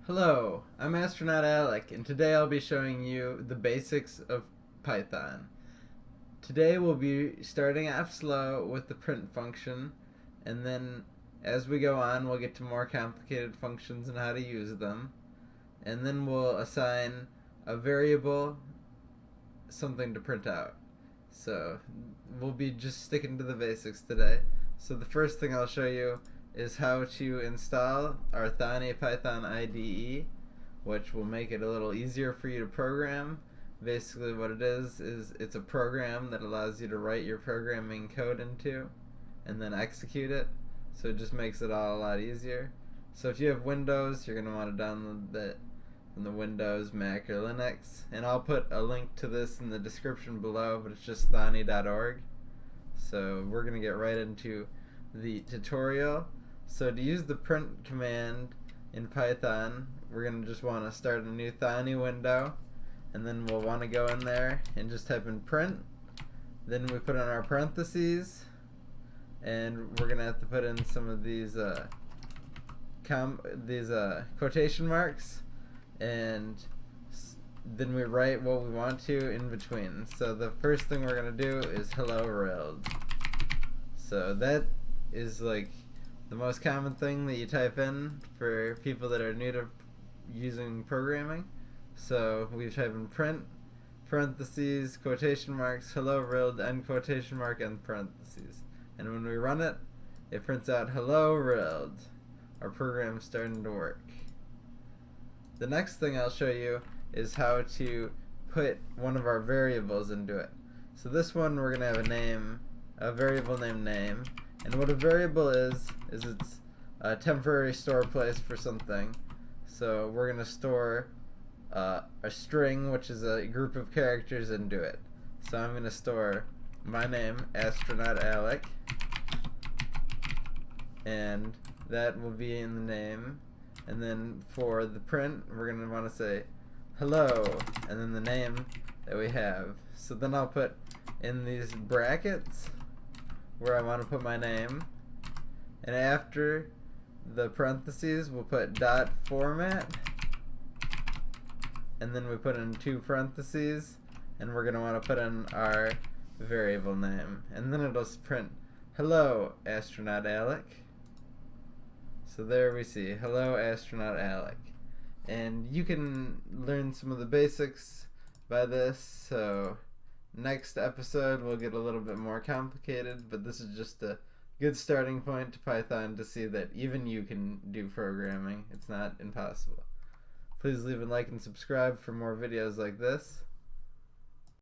Hello, I'm Astronaut Alec, and today I'll be showing you the basics of Python. Today we'll be starting off slow with the print function, and then as we go on we'll get to more complicated functions and how to use them, and then we'll assign a variable something to print out. So we'll be just sticking to the basics today. So the first thing I'll show you is how to install our Thani Python IDE, which will make it a little easier for you to program. Basically what it is it's a program that allows you to write your programming code into and then execute it. So it just makes it all a lot easier. So if you have Windows, you're going to want to download that from the Windows, Mac, or Linux. And I'll put a link to this in the description below, but it's just thani.org. So we're going to get right into the tutorial. So to use the print command in Python, we're going to just want to start a new Thani window, and then we'll want to go in there and just type in print. Then we put in our parentheses, and we're going to have to put in some of these quotation marks, and then we write what we want to in between. So the first thing we're going to do is hello world. So that is like the most common thing that you type in for people that are new to using programming. So we type in print, parentheses, quotation marks, hello world, end quotation mark, end parentheses. And when we run it, it prints out hello world. Our program's starting to work. The next thing I'll show you is how to put one of our variables into it. So this one we're going to have a variable named name. And what a variable is it's a temporary store place for something. So we're going to store a string, which is a group of characters, into it. So I'm going to store my name, Astronaut Alec, and that will be in the name. And then for the print, we're going to want to say hello, and then the name that we have. So then I'll put in these brackets where I want to put my name, and after the parentheses we'll put dot format, and then we put in two parentheses, and we're going to want to put in our variable name, and then it'll print hello Astronaut Alec. So there we see hello Astronaut Alec, and you can learn some of the basics by this. So next episode will get a little bit more complicated, but this is just a good starting point to Python to see that even you can do programming. It's not impossible. Please leave a like and subscribe for more videos like this.